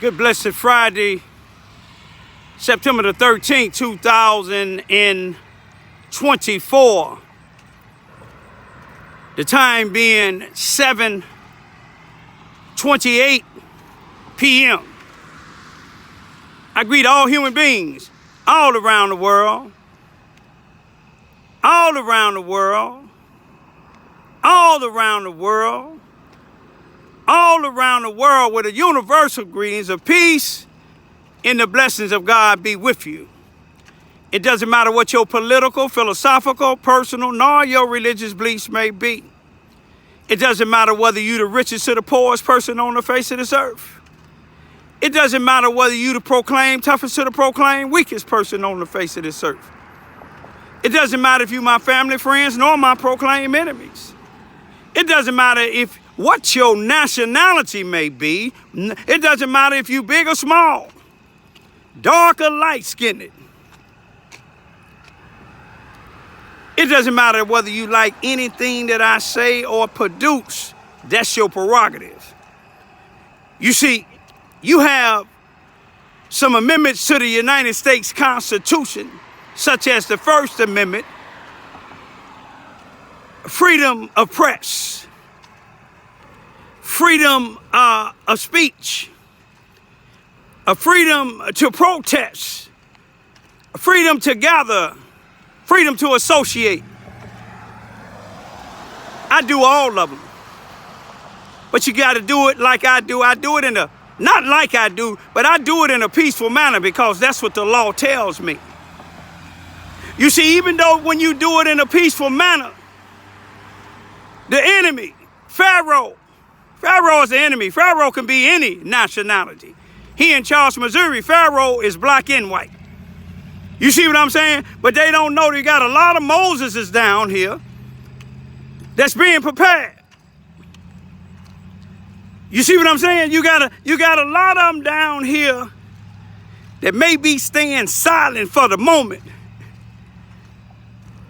Good blessed Friday, September the 13th, 2024. The time being 7:28 p.m. I greet all human beings all around the world, all around the world, all around the world, all around the world with a universal greetings of peace and the blessings of God be with you. It doesn't matter what your political, philosophical, personal, nor your religious beliefs may be. It doesn't matter whether you're the richest or the poorest person on the face of this earth. It doesn't matter whether you're the proclaimed toughest or the proclaimed weakest person on the face of this earth. It doesn't matter if you're my family, friends, nor my proclaimed enemies. It doesn't matter if what your nationality may be. It doesn't matter if you're big or small, dark or light-skinned. It doesn't matter whether you like anything that I say or produce. That's your prerogative. You see, you have some amendments to the United States Constitution, such as the First Amendment, freedom of press, freedom of speech, a freedom to protest, a freedom to gather, freedom to associate. I do all of them. But you got to do it like I do. I do it not like I do, but I do it in a peaceful manner because that's what the law tells me. You see, even though when you do it in a peaceful manner, the enemy, Pharaoh is the enemy. Pharaoh can be any nationality. Here in Charleston, Missouri, Pharaoh is black and white. You see what I'm saying? But they don't know they got a lot of Moseses down here that's being prepared. You see what I'm saying? You got a lot of them down here that may be staying silent for the moment,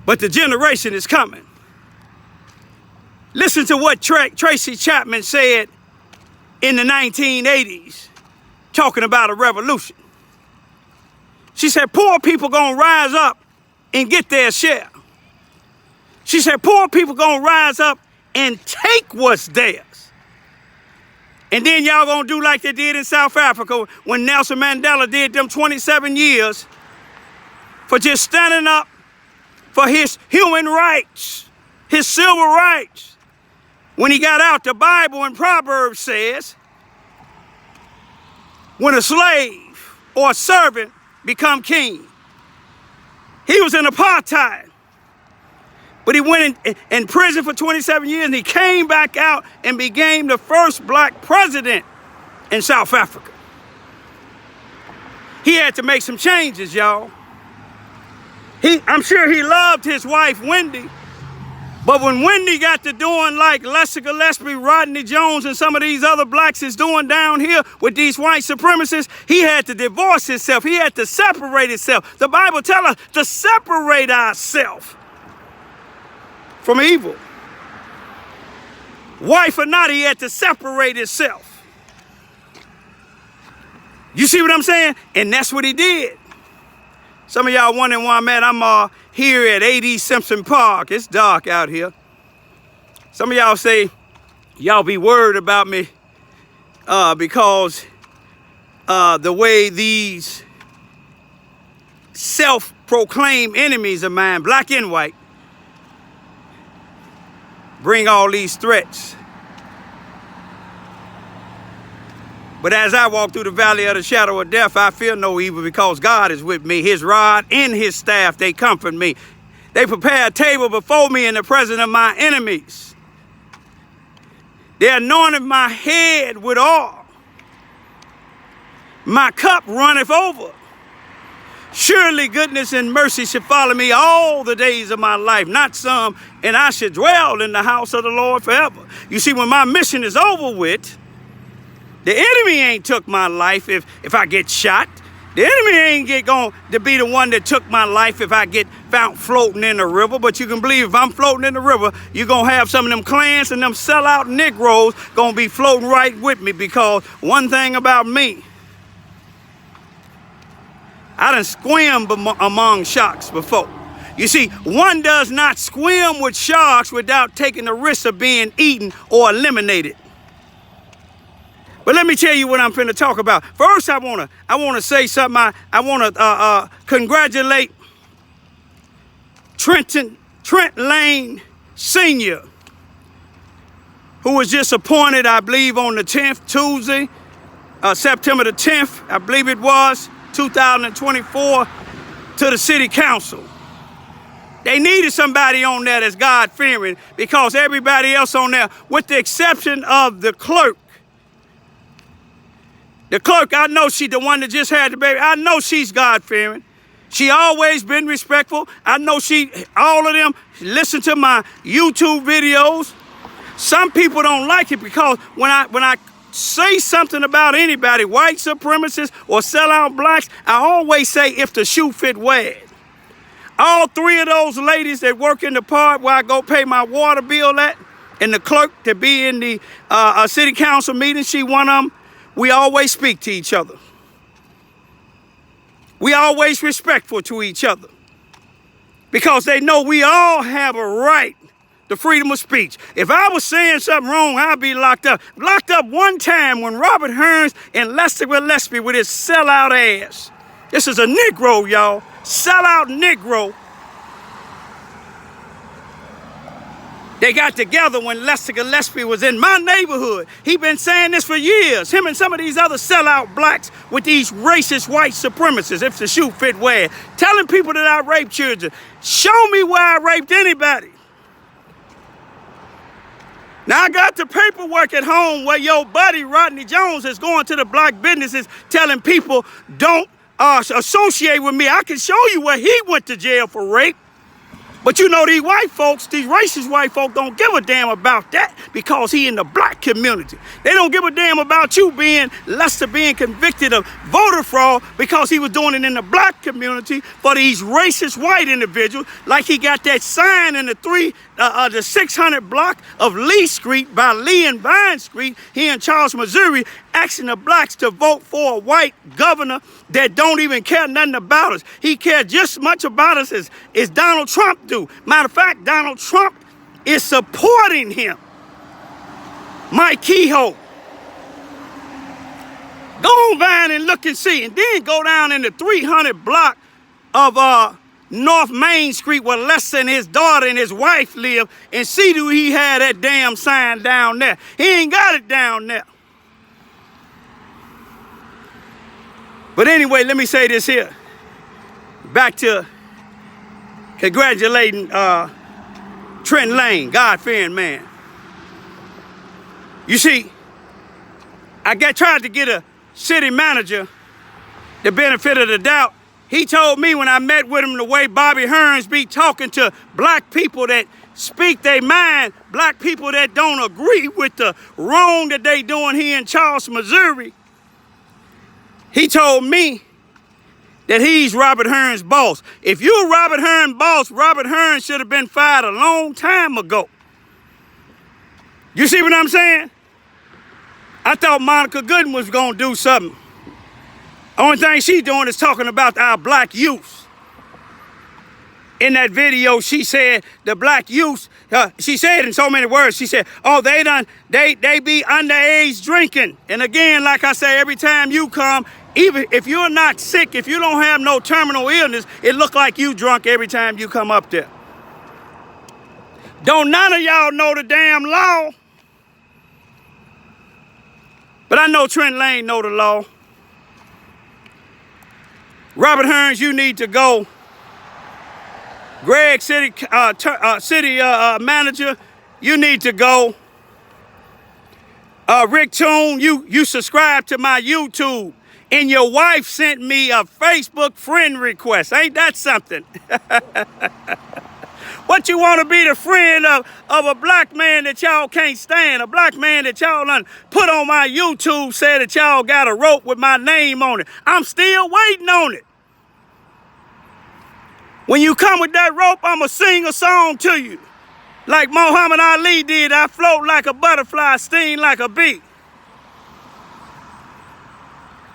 but the generation is coming. Listen to what Tracy Chapman said in the 1980s, talking about a revolution. She said, poor people gonna rise up and get their share. She said, poor people gonna rise up and take what's theirs. And then y'all gonna do like they did in South Africa when Nelson Mandela did them 27 years for just standing up for his human rights, his civil rights. When he got out, the Bible in Proverbs says, when a slave or a servant become king. He was in apartheid, but he went in prison for 27 years and he came back out and became the first black president in South Africa. He had to make some changes, y'all. I'm sure he loved his wife, Wendy, but when Wendy got to doing like Lester Gillespie, Rodney Jones, and some of these other blacks is doing down here with these white supremacists, he had to divorce himself. He had to separate himself. The Bible tells us to separate ourselves from evil. Wife or not, he had to separate himself. You see what I'm saying? And that's what he did. Some of y'all wondering why, man, I'm here at A.D. Simpson Park. It's dark out here. Some of y'all say, y'all be worried about me because the way these self-proclaimed enemies of mine, black and white, bring all these threats. But as I walk through the valley of the shadow of death, I fear no evil because God is with me. His rod and his staff, they comfort me. They prepare a table before me in the presence of my enemies. They anointed my head with oil. My cup runneth over. Surely goodness and mercy shall follow me all the days of my life, not some, and I should dwell in the house of the Lord forever. You see, when my mission is over with, the enemy ain't took my life if I get shot. The enemy ain't going to be the one that took my life if I get found floating in the river. But you can believe if I'm floating in the river, you're going to have some of them clans and them sellout Negroes going to be floating right with me, because one thing about me, I done swam among sharks before. You see, one does not swim with sharks without taking the risk of being eaten or eliminated. But let me tell you what I'm finna talk about. First, I wanna say something. I wanna congratulate Trent Lane Sr., who was just appointed, I believe, on the 10th, Tuesday, September the 10th, I believe it was, 2024, to the city council. They needed somebody on there that's God-fearing, because everybody else on there, with the exception of the clerk, I know she the one that just had the baby. I know she's God-fearing. She always been respectful. I know all of them listen to my YouTube videos. Some people don't like it because when I say something about anybody, white supremacists or sellout blacks, I always say, if the shoe fit, wear it. All three of those ladies that work in the park where I go pay my water bill at, and the clerk to be in the city council meeting, she one of them. We always speak to each other. We always respectful to each other, because they know we all have a right to freedom of speech. If I was saying something wrong, I'd be locked up. Locked up one time when Robert Hearns and Lester Gillespie with his sellout ass. This is a Negro, y'all. Sellout Negro. They got together when Lester Gillespie was in my neighborhood. He been saying this for years. Him and some of these other sellout blacks with these racist white supremacists, if the shoe fit, wear it. Telling people that I rape children. Show me where I raped anybody. Now I got the paperwork at home where your buddy Rodney Jones is going to the black businesses telling people don't associate with me. I can show you where he went to jail for rape. But you know, these white folks, these racist white folks don't give a damn about that, because he in the black community. They don't give a damn about you Lester being convicted of voter fraud because he was doing it in the black community for these racist white individuals. Like he got that sign in the 600 block of Lee Street by Lee and Vine Street here in Charleston, Missouri, asking the blacks to vote for a white governor that don't even care nothing about us. He cares just as much about us as Donald Trump do. Matter of fact, Donald Trump is supporting him. Mike Kehoe. Go on Vine and look and see, and then go down in the 300 block of North Main Street where Lester and his daughter and his wife live, and see do he had that damn sign down there. He ain't got it down there. But anyway, let me say this here. Back to congratulating Trent Lane, God-fearing man. You see, I tried to get a city manager the benefit of the doubt. He told me when I met with him the way Bobby Hearns be talking to black people that speak their mind, black people that don't agree with the wrong that they doing here in Charleston, Missouri. He told me that he's Robert Hearns' boss. If you're Robert Hearns' boss, Robert Hearns should have been fired a long time ago. You see what I'm saying? I thought Monica Gooden was going to do something. Only thing she's doing is talking about our black youth. In that video, she said the black youth, she said in so many words, she said, oh, they be underage drinking. And again, like I say, every time you come, even if you're not sick, if you don't have no terminal illness, it look like you drunk every time you come up there. Don't none of y'all know the damn law. But I know Trent Lane know the law. Robert Hearns, you need to go. Greg, city manager, you need to go. Rick Toon, you subscribe to my YouTube. And your wife sent me a Facebook friend request. Ain't that something? What, you want to be the friend of a black man that y'all can't stand? A black man that y'all done put on my YouTube, said that y'all got a rope with my name on it. I'm still waiting on it. When you come with that rope, I'ma sing a song to you. Like Muhammad Ali did, I float like a butterfly, sting like a bee.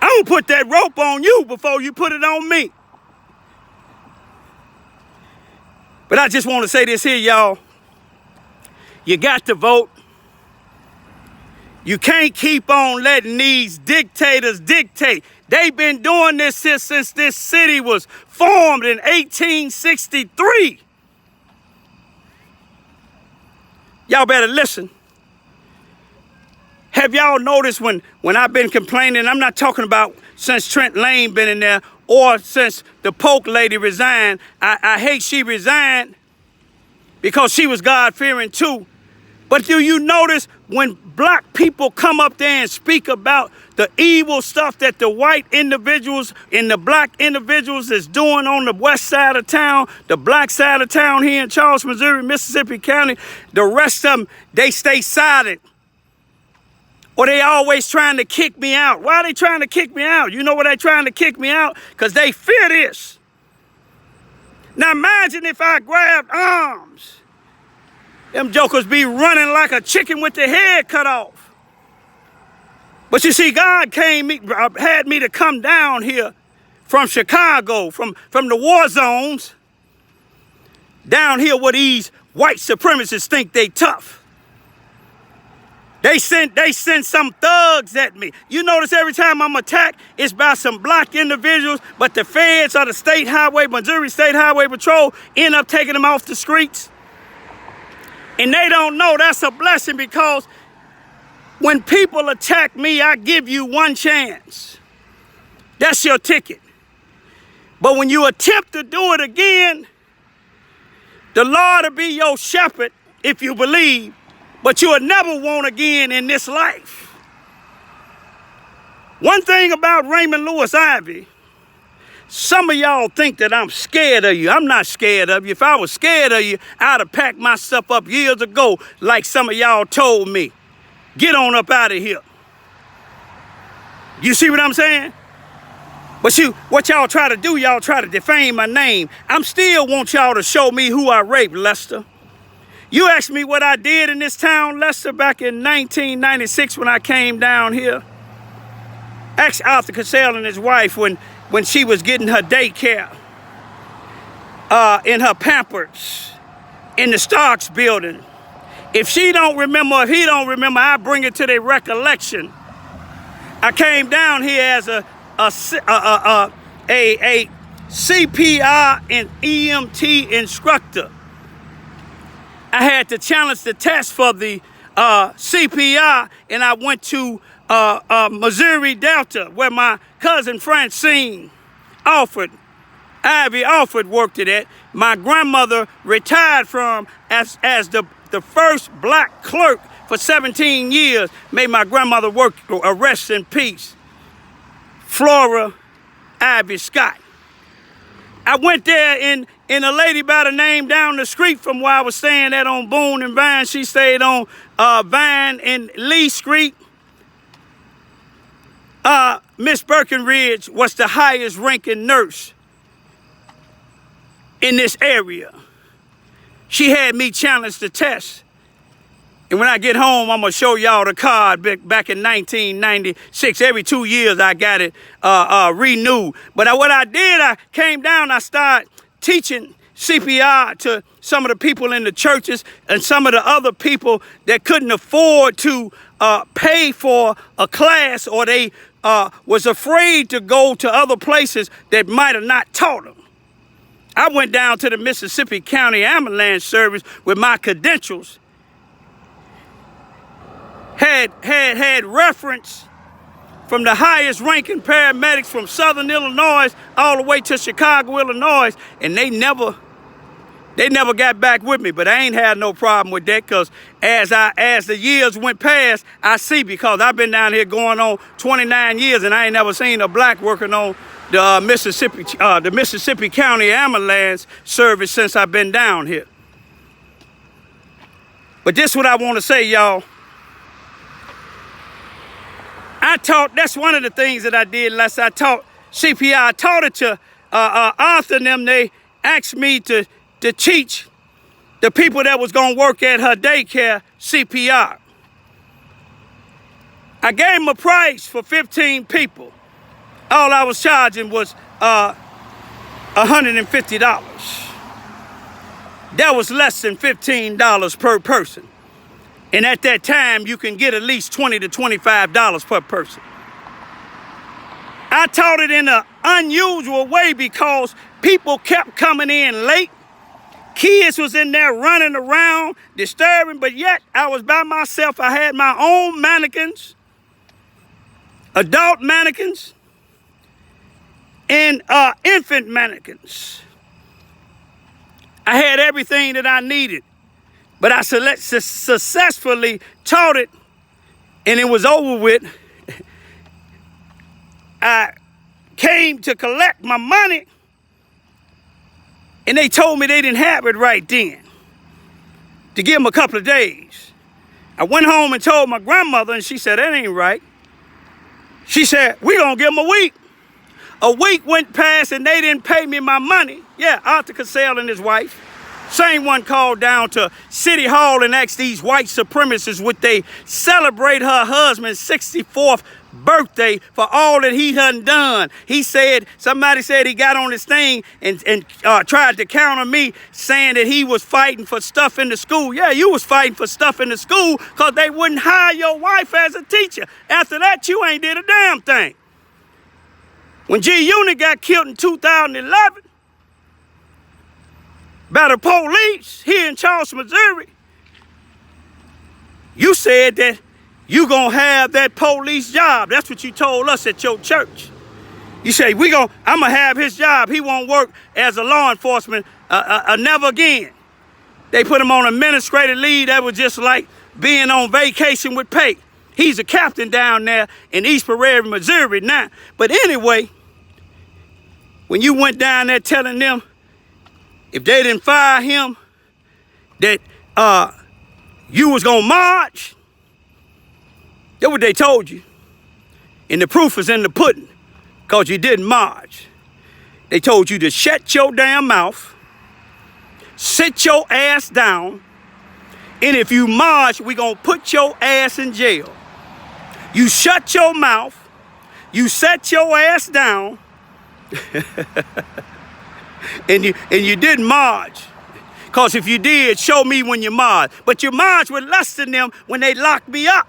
I You put that rope on you before you put it on me. But I just want to say this here, y'all. You got to vote. You can't keep on letting these dictators dictate. They've been doing this since this city was formed in 1863. Y'all better listen. Have y'all noticed when I've been complaining, I'm not talking about since Trent Lane been in there or since the Polk lady resigned. I hate she resigned because she was God-fearing too. But do you notice when black people come up there and speak about the evil stuff that the white individuals and the black individuals is doing on the west side of town, the black side of town here in Charleston, Missouri, Mississippi County, the rest of them, they stay silent. Or they always trying to kick me out. Why are they trying to kick me out? You know why they trying to kick me out? Because they fear this. Now imagine if I grabbed arms. Them jokers be running like a chicken with their head cut off. But you see, God had me to come down here from Chicago, from the war zones, down here where these white supremacists think they tough. They sent some thugs at me. You notice every time I'm attacked, it's by some black individuals, but the feds or the state highway, Missouri State Highway Patrol, end up taking them off the streets. And they don't know that's a blessing because when people attack me, I give you one chance. That's your ticket. But when you attempt to do it again, the Lord will be your shepherd if you believe, but you will never want again in this life. One thing about Raymond Lewis Ivy, some of y'all think that I'm scared of you. I'm not scared of you. If I was scared of you, I'd have packed my stuff up years ago like some of y'all told me. Get on up out of here. You see what I'm saying? But what y'all try to do, y'all try to defame my name. I'm still want y'all to show me who I raped, Lester. You asked me what I did in this town, Lester, back in 1996 when I came down here. Ask Arthur Cassell and his wife when she was getting her daycare, in her Pampers, in the Starks building. If she don't remember, if he don't remember, I bring it to their recollection. I came down here as a CPR and EMT instructor. I had to challenge the test for the CPR, and I went to Missouri Delta, where my cousin Francine Ivy Alford worked it at. My grandmother retired from as the first black clerk for 17 years. Made my grandmother work, rest in peace. Flora Ivy Scott. I went there and a lady by the name down the street from where I was staying at on Boone and Vine. She stayed on Vine and Lee Street. Miss Birkenridge was the highest ranking nurse in this area. She had me challenge the test. And when I get home, I'm going to show y'all the card back in 1996. Every 2 years, I got it renewed. But what I did, I came down, I started teaching CPR to some of the people in the churches and some of the other people that couldn't afford to pay for a class, or they was afraid to go to other places that might have not taught them. I went down to the Mississippi County Ambulance Service with my credentials. Had reference from the highest ranking paramedics from Southern Illinois all the way to Chicago, Illinois, and they never got back with me. But I ain't had no problem with that, because as the years went past, I see, because I've been down here going on 29 years and I ain't never seen a black working on the Mississippi County Ambulance Service since I've been down here. But this is what I want to say, y'all. That's one of the things that I did last. I taught CPR. I taught it to Arthur and them. They asked me to teach the people that was going to work at her daycare CPR. I gave them a price for 15 people. All I was charging was $150. That was less than $15 per person. And at that time, you can get at least $20 to $25 per person. I taught it in an unusual way because people kept coming in late. Kids was in there running around, disturbing, but yet I was by myself. I had my own mannequins, adult mannequins, and infant mannequins. I had everything that I needed, but I successfully taught it, and it was over with. I came to collect my money, and they told me they didn't have it right then, to give them a couple of days. I went home and told my grandmother, and she said, that ain't right. She said, we gonna give them a week. A week went past, and they didn't pay me my money. Yeah, Arthur Cassell and his wife. Same one called down to City Hall and asked these white supremacists would they celebrate her husband's 64th birthday for all that he hadn't done. He said, somebody said he got on this thing and tried to counter me, saying that he was fighting for stuff in the school. Yeah, you was fighting for stuff in the school because they wouldn't hire your wife as a teacher. After that, you ain't did a damn thing. When G Unit got killed in 2011 by the police here in Charleston, Missouri, you said that you gonna have that police job. That's what you told us at your church. You say, I'm gonna have his job. He won't work as a law enforcement never again. They put him on administrative leave. That was just like being on vacation with pay. He's a captain down there in East Prairie, Missouri now. But anyway, when you went down there telling them if they didn't fire him, that you was gonna march, that's what they told you. And the proof is in the pudding, because you didn't march. They told you to shut your damn mouth, sit your ass down, and if you march, we gonna put your ass in jail. You shut your mouth, you set your ass down, and you didn't march. Because if you did, show me when you marched. But you marched with less than them when they locked me up.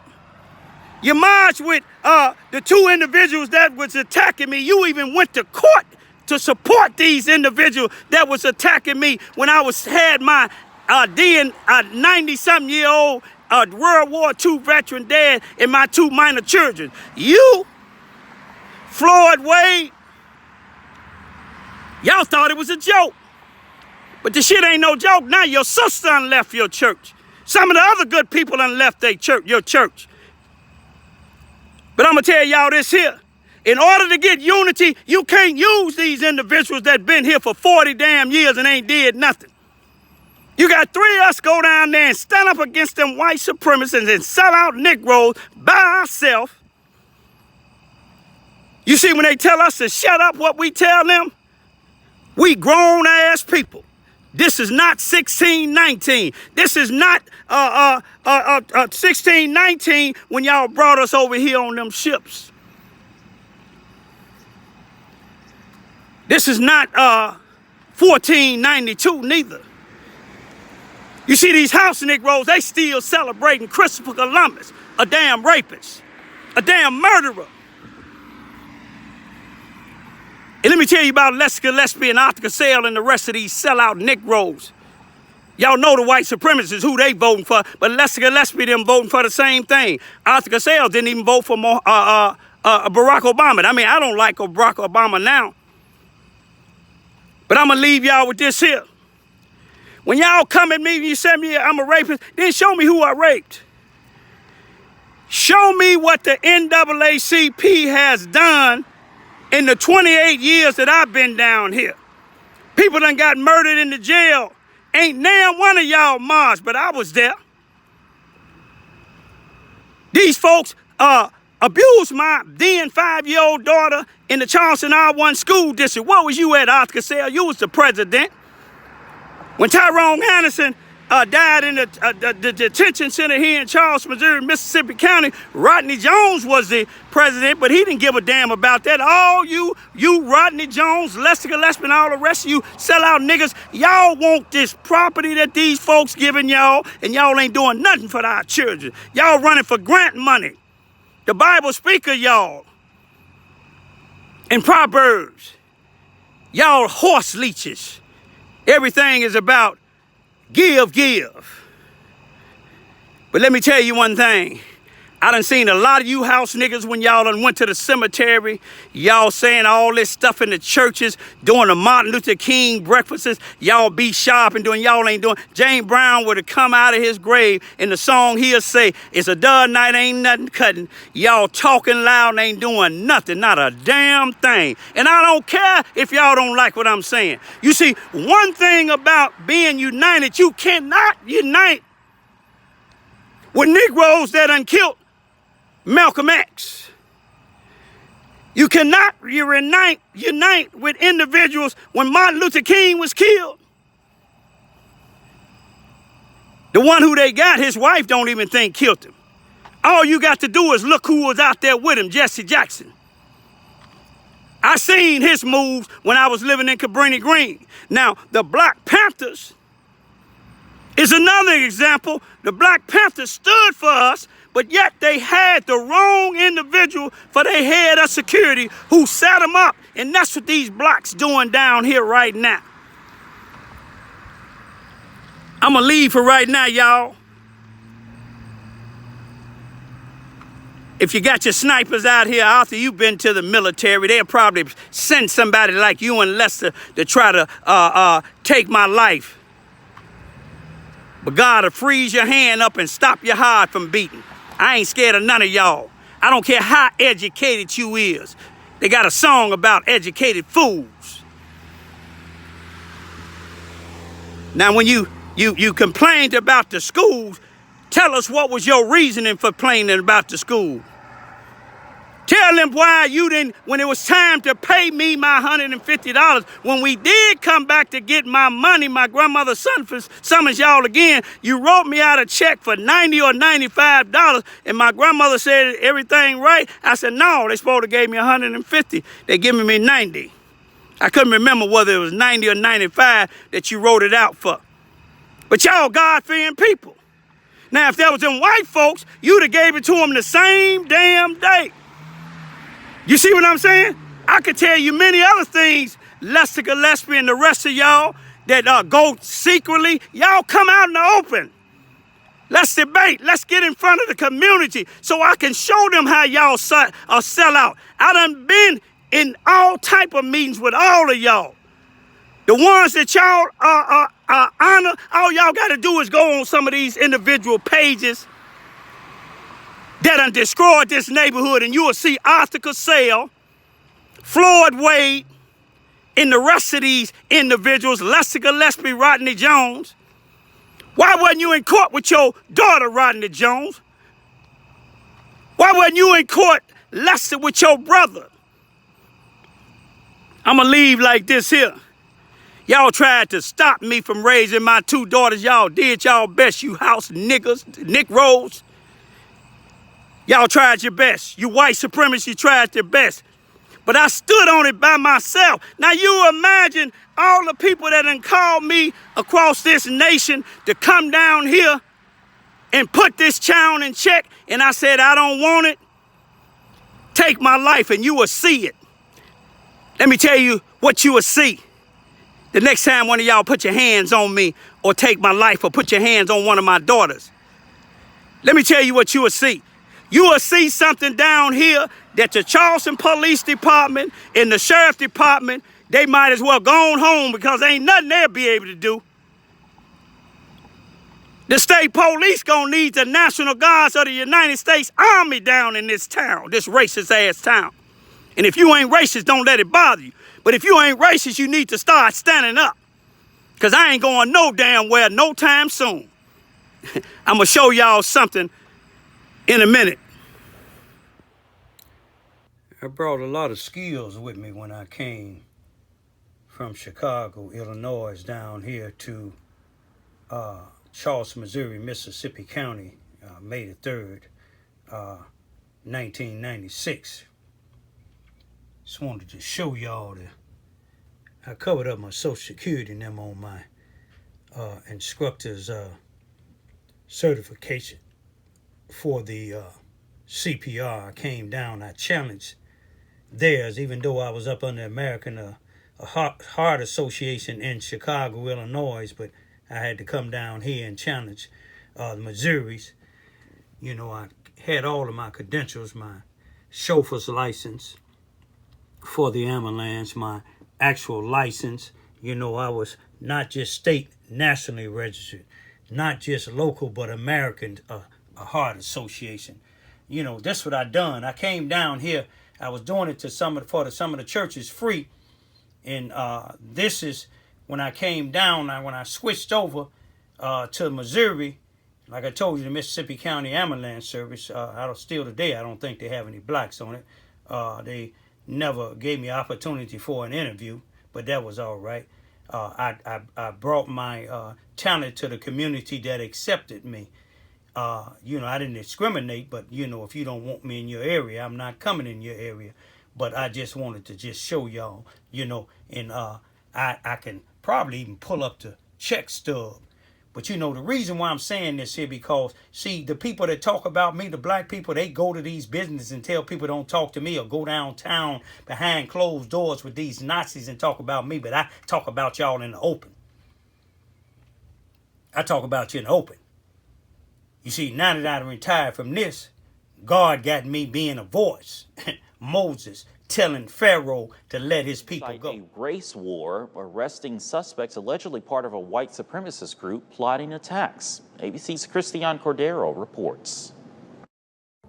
You marched with the two individuals that was attacking me. You even went to court to support these individuals that was attacking me when I had my 90-something-year-old World War II veteran dad and my two minor children. You, Floyd Wade, y'all thought it was a joke. But the shit ain't no joke. Now your sister done left your church. Some of the other good people done left your church. But I'm going to tell y'all this here. In order to get unity, you can't use these individuals that been here for 40 damn years and ain't did nothing. You got three of us go down there and stand up against them white supremacists and sell out Negroes by ourselves. You see, when they tell us to shut up, what we tell them, we grown-ass people. This is not 1619. This is not 1619 when y'all brought us over here on them ships. This is not 1492 neither. You see these house Negroes, they still celebrating Christopher Columbus, a damn rapist, a damn murderer. And let me tell you about Lester Gillespie and Arthur Cassell and the rest of these sellout Negroes. Y'all know the white supremacists, who they voting for, but Lester Gillespie them voting for the same thing. Arthur Cassell didn't even vote for Barack Obama. I mean, I don't like Barack Obama now. But I'm going to leave y'all with this here. When y'all come at me and you say me I'm a rapist, then show me who I raped. Show me what the NAACP has done in the 28 years that I've been down here. People done got murdered in the jail. Ain't now one of y'all marched, but I was there. These folks abused my then 5-year-old daughter in the Charleston R1 school district. Where was you at, Arthur Cassell? You was the president. When Tyrone Anderson died in the detention center here in Charleston, Missouri, Mississippi County. Rodney Jones was the president, but he didn't give a damn about that. All you Rodney Jones, Lester Gillespie, and all the rest of you sellout niggas, y'all want this property that these folks giving y'all, and y'all ain't doing nothing for our children. Y'all running for grant money. The Bible speak of y'all in Proverbs. Y'all horse leeches. Everything is about give. But let me tell you one thing. I done seen a lot of you house niggas when y'all done went to the cemetery. Y'all saying all this stuff in the churches, doing the Martin Luther King breakfasts. Y'all be sharp and doing y'all ain't doing. James Brown would have come out of his grave in the song he'll say, it's a dud night, ain't nothing cutting. Y'all talking loud and ain't doing nothing, not a damn thing. And I don't care if y'all don't like what I'm saying. You see, one thing about being united, you cannot unite with Negroes that done killed Malcolm X. You cannot unite with individuals when Martin Luther King was killed. The one who they got, his wife don't even think killed him. All you got to do is look who was out there with him, Jesse Jackson. I seen his moves when I was living in Cabrini Green. Now, the Black Panthers is another example. The Black Panthers stood for us, but yet they had the wrong individual for their head of security who set them up. And that's what these blacks doing down here right now. I'm going to leave for right now, y'all. If you got your snipers out here after you've been to the military, they'll probably send somebody like you and Lester to try to take my life. But God will freeze your hand up and stop your heart from beating. I ain't scared of none of y'all. I don't care how educated you is. They got a song about educated fools. Now, when you complained about the schools, tell us what was your reasoning for complaining about the school. Tell them why you didn't, when it was time to pay me my $150, when we did come back to get my money, my grandmother summons y'all again, you wrote me out a check for $90 or $95, and my grandmother said, everything right? I said, no, they supposed to gave me $150. They giving me $90. I couldn't remember whether it was $90 or $95 that you wrote it out for. But y'all God-fearing people. Now, if that was them white folks, you'd have gave it to them the same damn day. You see what I'm saying? I could tell you many other things, Lester Gillespie and the rest of y'all that go secretly. Y'all come out in the open. Let's debate. Let's get in front of the community so I can show them how y'all sell out. I done been in all type of meetings with all of y'all. The ones that y'all honor, all y'all got to do is go on some of these individual pages that done destroyed this neighborhood, and you will see Arthur Cassell, Floyd Wade, and the rest of these individuals, Lester Gillespie, Rodney Jones. Why wasn't you in court with your daughter, Rodney Jones? Why wasn't you in court, Lester, with your brother? I'm going to leave like this here. Y'all tried to stop me from raising my two daughters. Y'all did y'all best, you house niggas, Nick Rose. Y'all tried your best. You white supremacists tried your best. But I stood on it by myself. Now you imagine all the people that done called me across this nation to come down here and put this town in check. And I said, I don't want it. Take my life and you will see it. Let me tell you what you will see. The next time one of y'all put your hands on me or take my life or put your hands on one of my daughters. Let me tell you what you will see. You will see something down here that the Charleston Police Department and the Sheriff Department, they might as well go on home because ain't nothing they'll be able to do. The state police gonna need the National Guards of the United States Army down in this town, this racist ass town. And if you ain't racist, don't let it bother you. But if you ain't racist, you need to start standing up. Because I ain't going no damn where no time soon. I'm gonna show y'all something in a minute. I brought a lot of skills with me when I came from Chicago, Illinois, down here to Charleston, Missouri, Mississippi County, May the 3rd, 1996. Just wanted to show y'all that I covered up my Social Security and them on my instructor's certification for the CPR. I came down, I challenged theirs, even though I was up under American Heart Association in Chicago, Illinois, but I had to come down here and challenge the Missouris. You know, I had all of my credentials, my chauffeur's license for the ambulance, my actual license. You know, I was not just state, nationally registered, not just local, but American Heart Association. You know, that's what I done. I came down here. I was doing it to some of the churches free, and this is when I came down. When I switched over to Missouri, like I told you, the Mississippi County Ambulance Service. Still today, I don't think they have any blacks on it. They never gave me opportunity for an interview, but that was all right. I brought my talent to the community that accepted me. You know, I didn't discriminate, but, you know, if you don't want me in your area, I'm not coming in your area. But I just wanted to just show y'all, you know, and I can probably even pull up the check stub. But, you know, the reason why I'm saying this here, because, see, the people that talk about me, the black people, they go to these businesses and tell people don't talk to me, or go downtown behind closed doors with these Nazis and talk about me. But I talk about y'all in the open. I talk about you in the open. You see, now that I'm retired from this, God got me being a voice. Moses telling Pharaoh to let his people go. A race war, arresting suspects allegedly part of a white supremacist group plotting attacks. ABC's Christian Cordero reports.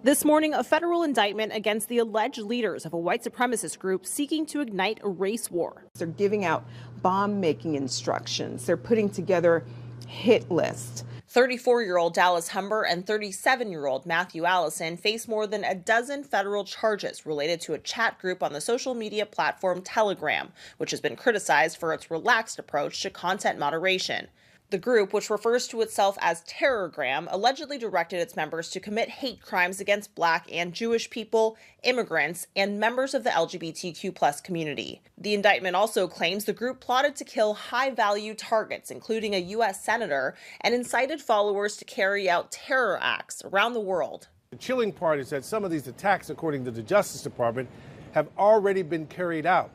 This morning, a federal indictment against the alleged leaders of a white supremacist group seeking to ignite a race war. They're giving out bomb-making instructions. They're putting together hit lists. 34-year-old Dallas Humber and 37-year-old Matthew Allison face more than a dozen federal charges related to a chat group on the social media platform Telegram, which has been criticized for its relaxed approach to content moderation. The group, which refers to itself as Terrorgram, allegedly directed its members to commit hate crimes against Black and Jewish people, immigrants, and members of the LGBTQ+ community. The indictment also claims the group plotted to kill high-value targets, including a U.S. senator, and incited followers to carry out terror acts around the world. The chilling part is that some of these attacks, according to the Justice Department, have already been carried out,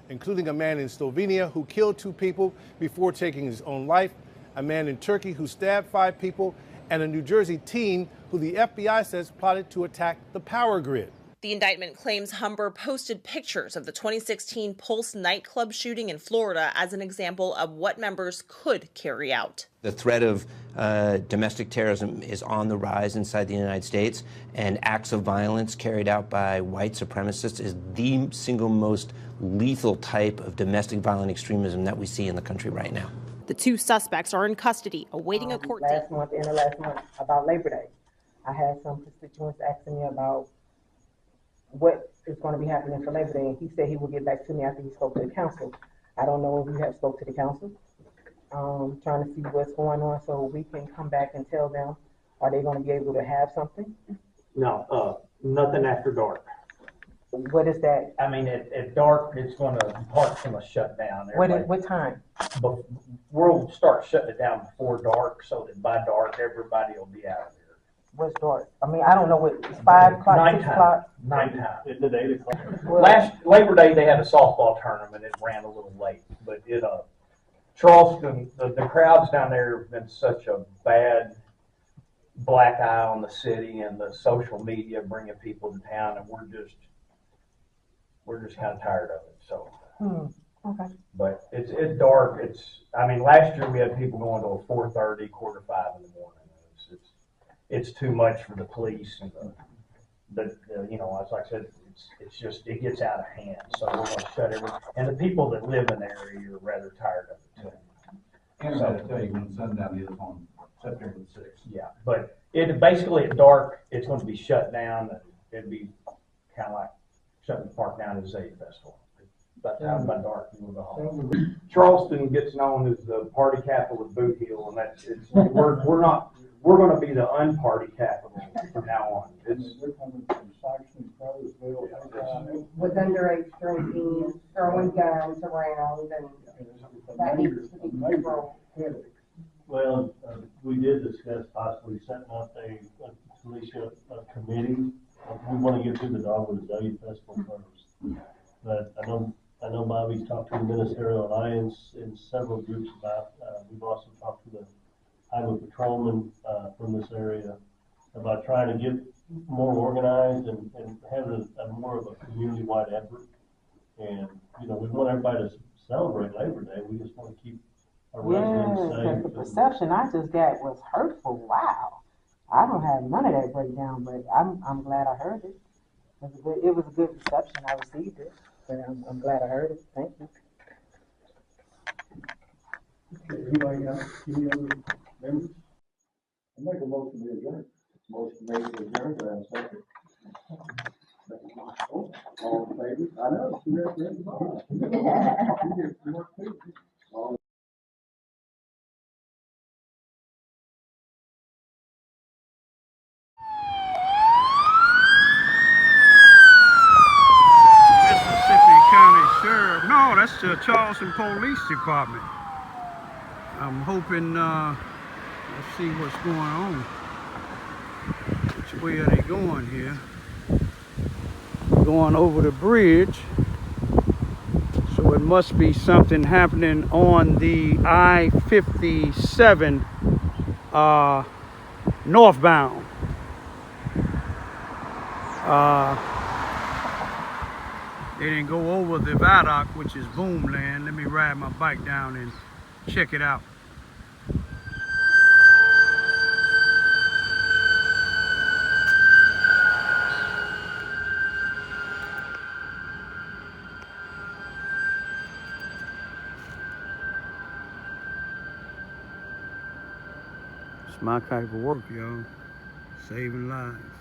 including a man in Slovenia who killed 2 people before taking his own life, a man in Turkey who stabbed 5 people, and a New Jersey teen who the FBI says plotted to attack the power grid. The indictment claims Humber posted pictures of the 2016 Pulse nightclub shooting in Florida as an example of what members could carry out. The threat of domestic terrorism is on the rise inside the United States, and acts of violence carried out by white supremacists is the single most lethal type of domestic violent extremism that we see in the country right now. The 2 suspects are in custody, awaiting a court date. End of last month, about Labor Day, I had some constituents asking me about what is going to be happening for Labor Day, and he said he would get back to me after he spoke to the council. I don't know if you have spoke to the council. Trying to see what's going on so we can come back and tell them, are they going to be able to have something? No, nothing after dark. What is that? I mean, at dark, it's going to, park's going to shut down. What time? But we'll start shutting it down before dark, so that by dark, everybody will be out of there. What's dark? I mean, I don't know what, it's 5 o'clock, 6 o'clock? Nighttime. It's 8 o'clock. Last Labor Day, they had a softball tournament. It ran a little late, but Charleston, the crowds down there have been such a bad black eye on the city, and the social media bringing people to town, and we're just kind of tired of it. So, okay. But it's dark. I mean, last year we had people going to a 4:30, 4:45 in the morning. It's too much for the police, and the you know, as I said, it gets out of hand. So we're going to shut everything. And the people that live in the area are rather tired of it too. And so, I tell you when sundown is on September the 6th. Yeah, but it basically at dark, it's going to be shut down, and it'd be kind of like shutting the park down at the Zay Festival. by dark, you were the home. Charleston gets known as the party capital of Boot Hill, and we're not, we're gonna be the unparty capital from now on. They're coming from Saxon, Cartersville, With underage drinking, throwing guns around, and that needs to be controlled. Well, we did discuss possibly setting up a committee. We want to get through the Dogwood Azalea Festival first. But I know Bobby's talked to the Ministerial Alliance and several groups about, we've also talked to the highway patrolmen from this area about trying to get more organized and having a more of a community-wide effort. And, you know, we want everybody to celebrate Labor Day. We just want to keep our residents safe. The perception I just got was hurtful. Wow. I don't have none of that breakdown, but I'm glad I heard it. It was a good reception. I received it. But I'm glad I heard it. Thank you. Okay, anybody else? Any other members? I make a motion to adjourn. Motion made to adjourn, do I have a second? All in favor? I know, you have to all Mississippi County Sheriff. No, that's the Charleston Police Department. I'm hoping, let's see what's going on. Which way are they going here? Going over the bridge. So it must be something happening on the I-57 northbound. They didn't go over the viaduct, which is Boomland. Let me ride my bike down and check it out. It's my type of work, y'all. Saving lives.